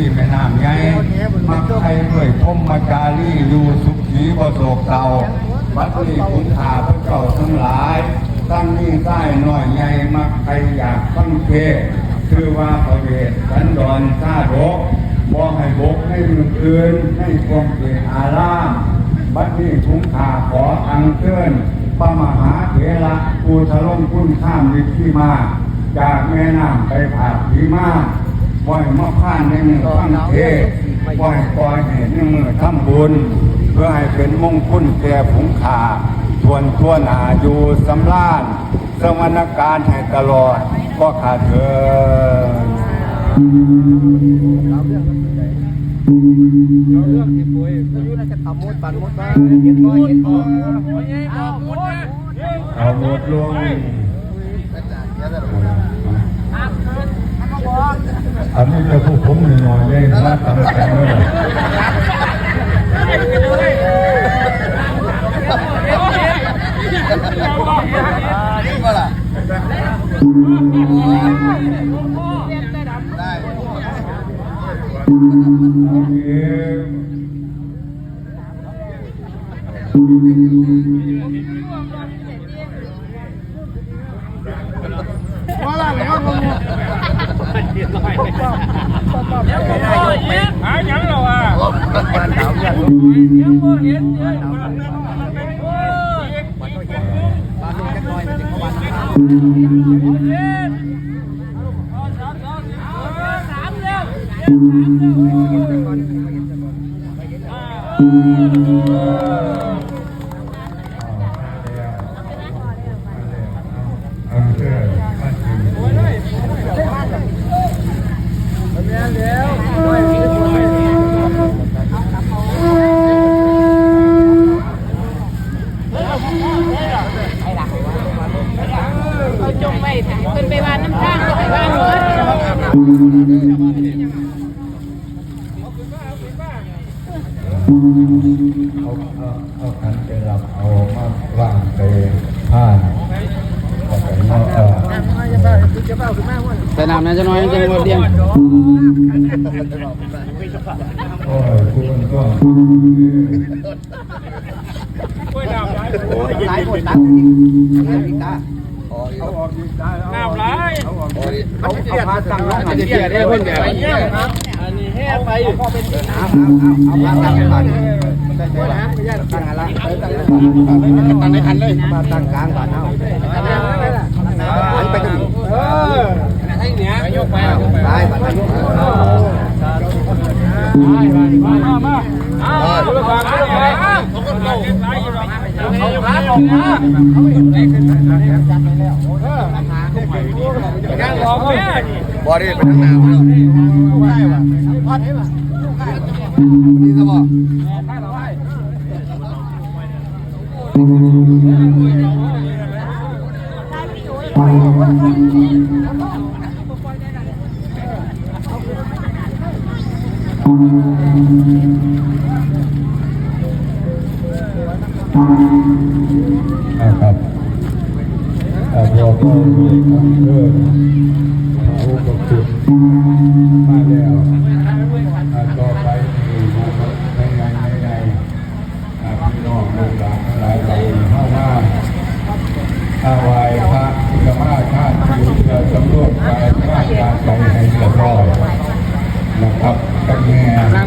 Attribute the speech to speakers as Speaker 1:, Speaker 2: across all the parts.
Speaker 1: ที่แม่น้ำใหญ่มักใครด้วยพมมาจารีอยู่สุขีบ่โศกเศร้าบัดนี้คุณขาพระเจ้าทั้งหลายตั้งนี่ใต้น้อยใหญ่มักใครอยากฟังเทศคือว่าพระเวทสันดรชาดกบ่ให้บกให้มือคืนให้ความเกศอารามบัดนี้คุณขาขออัญเชิญพระมหาเถระผู้ทะลงคุณข้ามวิธีมาจากแม่น้ำไปผาผีมาบ่อยมาผ่านในมือฟังเทศบ่อยปล่อยให้ในมือทำบุญเพื่อให้เป็นมงคลแก่ผงขาทวนทั่วหนาอยู่สำราญสวรรค์การให้ตลอดก็ขาดเถิด
Speaker 2: เราเลือกที่ป่วยอายุน่าจะต่ำมดปั่นมดมาเห็นบ่เห็นบ่
Speaker 1: เอาหมดลงอันนี้จะพวกผมหน่อยเลยนะทำแข่งเลย
Speaker 2: นี่ก็ล่ะได้ว่าอะไรแล้วมึง
Speaker 3: หายังเราอ่ะ
Speaker 2: บ้านดาวเนี่ยบ้านลูกแค่น้อยมันจะเข้าบ้าน
Speaker 4: จงไว้เป็นไปบ้านน้ำข้างก็ไปบ้านหัว
Speaker 1: เอาขันไปรับเอามาว่างไปผ่านเอาไปนอก
Speaker 2: แต่น้ำน่าจะน้อยจังหวัดเดียง
Speaker 1: โอ้ยคุณก็
Speaker 2: หลายคนตั้งอีกตา
Speaker 1: เอาออกดีได้
Speaker 3: น้ำไหล
Speaker 2: เอาพาตั้งน้องหันเดียได้เพิ่นแบบ
Speaker 3: อันนี้แห่ไป
Speaker 2: เอาพาตั้งก่อนตั้งอะไรตั้งในคันเลยมาตั้งกลางก่อนเอาหันไปกัน
Speaker 3: ให้เหนือยกไป
Speaker 2: ได้บัดนี้
Speaker 3: มาดูฟังดูไปเอาขาลงมาการหลอกแม่
Speaker 2: บอดี้ไปทั้งหนาวแล้วได้ป่ะพอดได้ป่ะนี่จะบอก
Speaker 1: ครับพอก็มีคำเลิกพระอุปคุตมาแล้วต่อไปมีในพี่น้องลูกหลานทั้งหลายเราเข้ามาถวายพระธรรมชาติอยู่เพื่อสำรวจกายร่างกายใจให้เรียบร้อยนะครับตั้งแง่ตั้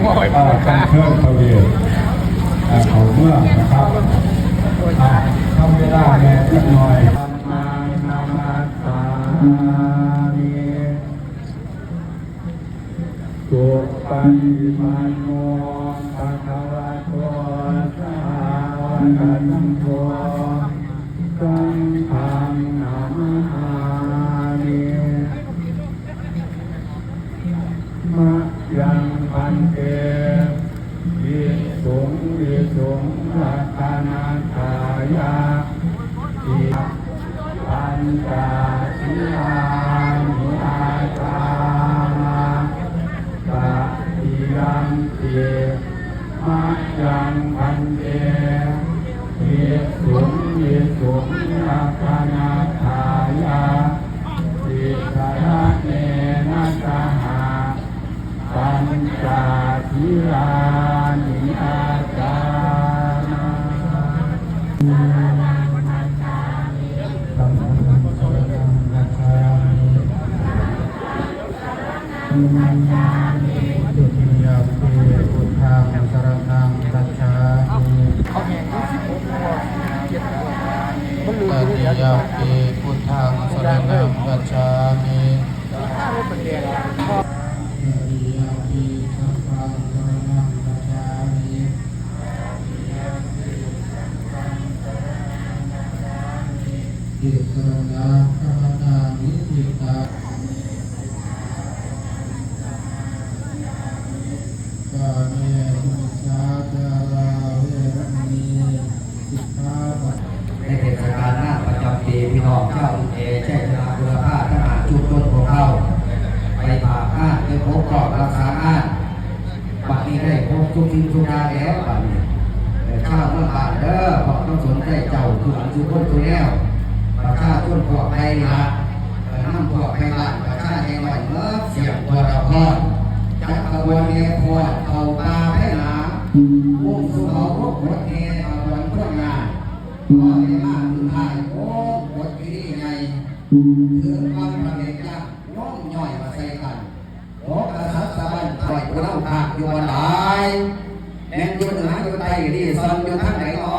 Speaker 1: งเชิญพระเวทของเมืองนะครับทำเวลาแน่สักหน่อยนามาสามีสุปันปันโมภะคะวะโตสาวกสังโฆสังฆังนามามิมะยังพันเตวิสุงรัตนาทายาอิปัญจศีลานิอาจามาปะทิยัมปิมะยังพันเตวิสุงรัตนาทายาอิสระเนนะสหปัญจ ลานิอาจานาสัมมาสรณังกัจฉามิตุติยมปิพุทธังสรณังกัจฉามิ ตติยมปิพุทธังสรณังกัจฉามิตติยมปิสังฆังสรณังกัจฉามิติสรณังคัมนามิติตาปาเมสุสาจาราเวรมณีสิกขาปะ
Speaker 2: ในเทศกาลหน้าประจำปีพี่น้องเจ้าอุเทใช่ชนะบุรพาทหารชุมชนของเราไปปากอ้านไปพบกอบรักษาอ้านบัดนี้ได้พบทุกทิ้งทุกนาแล้วบัดนี้แต่ข้าวเมื่อผ่านเด้อเพราะต้องสนใจเจ้าคืออันทุกคนตัวแล้วประชาชนพวกไทยละน้ำพวกไทยละประชาชนหน่อยเมื่อเสียงตัวเราพอดจักกระบวนเนพอดเอาตาให้หนาอุ้มสุเขาพวกหัวเนเอาวันพวกงานพ่อในบ้านคือไทยโอ้ปวดที่นี่ไงถือความประเด็นยากน้องย่อยมาใส่กันโอ้กระสับสะบันปล่อยกูเล่าขาดอยู่บนไหนแม่นอยู่เหนืออยู่ใต้อยู่ดีซ้ำอยู่ทางไหนอ๋อ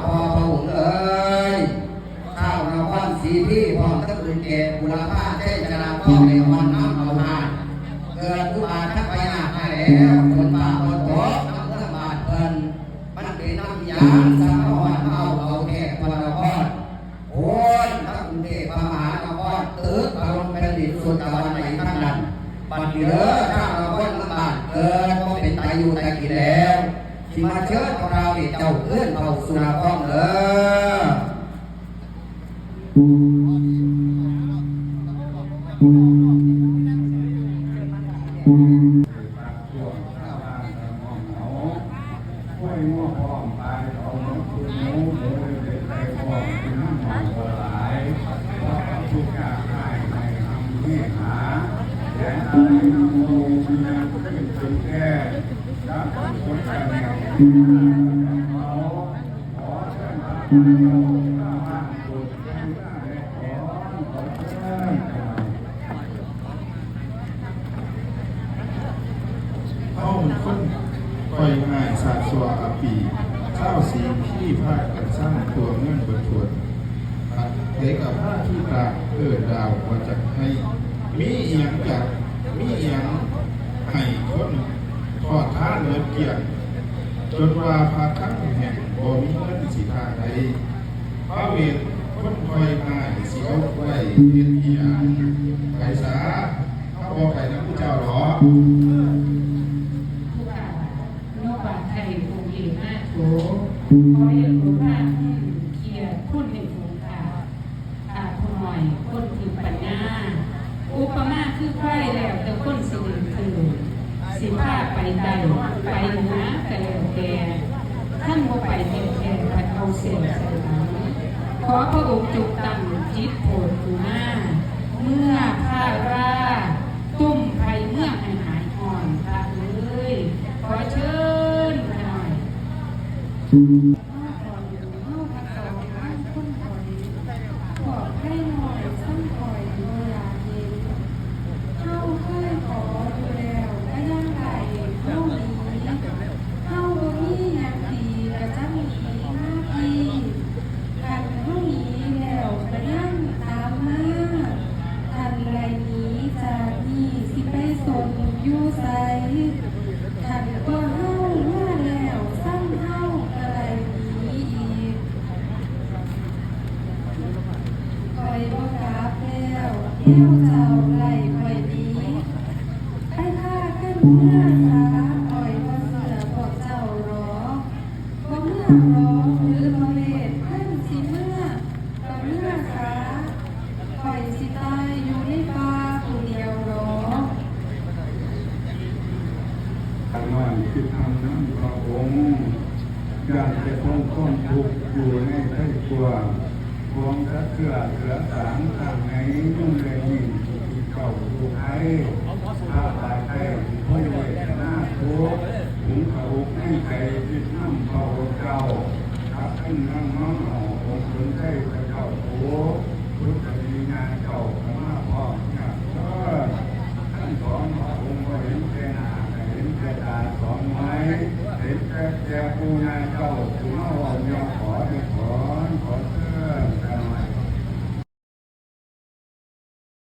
Speaker 2: พอพระองค์เอ้ยข้าวนาครสีพี่พร้อมทั้งอื่นเกศบุรพาเช่นจราพ่อในวันน้ำเอามาเกิดอุบาททั้งไปหน้าไปแล้วคนบาปคนโตน้ำเมื่อบาดเพิ่นมันเป็นน้ำยาสารพัดเอาแก่พระนครโอ้ยทั้งกรุงเทพมหานครตึกอารมณ์เป็นดินส่วนตะวันไหนทั้งนั้นบัดนี้เด้อข้าวนาครลำบากเกินก็เป็นตายอยู่ตายกินแล้วที่มาเชิญเราเจ้าเอื้อนเอาสุราพ้องเด้
Speaker 5: เข้าค้นคอยง่ายสาสวะอปีข้าวสีขี้พากันสร้างตัวเงื่อนบนชวนผัดเทกับผ้าที่ตาดาวว่าจะให้มีเอียงจากมีเอียงให้คนทอดท่าเนื้อเกียรจนว่าพาทั้งแห่งบ่มีเงินสิทาใดพระเวทคนคอยง่ายสิเอาไว้เพียนเอียงไปสาถ้าบอกไปนะผู้เจ้าหรอ
Speaker 4: โนบาไทยภูเก็ตมาโถขอเรียนรู้ว่าเกียรติคุณในภูค่ะคนหน่อยคนคือปัญญาอุปมาคือไฟแล้วแต่คนสิเดินคือสิผ้าไปใดไปเหนือแต่แล้วแต่ท่านโมไปเห็นแทนพัดเอาเสียงใส่หลังขอพระองค์จุกตั้งจิตโผล่ดูหน้าเมื่อข้าราตุ้มไฟเมื่อให้หายอ่อนพระเอ้ยขอเชิญหน่อยบอกให้หน่อยสักหน่อยเวลาเย็นเข้าเคยขอดูแล้วก็ยังไงเข้านี้เข้าตรงนี้ยังดีก็จะมีหน้าที่กันเข้านี้แล้วก็ยังตามมาทันไรนี้จากนี้สิไปสนอยู่ใสทันก็เข้าว่าแล้วซ้ำเข้าอะไรนี้อีกคอยบ่กราบแล้วเที่ยวเจ้าไหลคอยดีไปพากันเมื่อสาคอยบ่เสือพวกเจ้าหรอบ่เมื่อหรอหรือบ่เวทท่านสิเมื่อบ่เมื่อสาคอยสิตายอยู่ในป่าผู้เดียวหรอ
Speaker 1: ทางว่าคือทำน้ำพระองค์อยากจะพ้นต้นทุกข์อยู่ในไถ่ตัวพวงพระเกลือเหลือสามทางไหนยุ่งเลยยิ่งที่เก่าทุกข์ให้ถ้าตายให้พ้นเวทนาทุกข์ ขึ้นนั่งน้องหอองค์สนใจพระเจ้าโอ้พุทธลีงานเจ้าขมาพ่อเนี่ยท่านสองพระองค์ก็เห็นแก่หน้าเห็นแก่ตาสองไม้เห็นแก่ปูงานเจ้าถึงเอาเนี่ยขอ